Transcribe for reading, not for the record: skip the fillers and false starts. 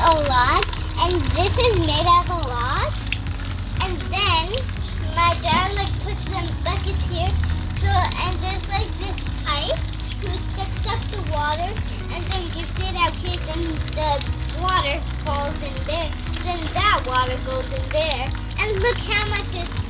a lot, and this is made out of a lot. And then my dad like puts some buckets here, so and there's like this pipe who sucks up the water and then gives it out here. Then the water falls in there. Then that water goes in there. And look how much is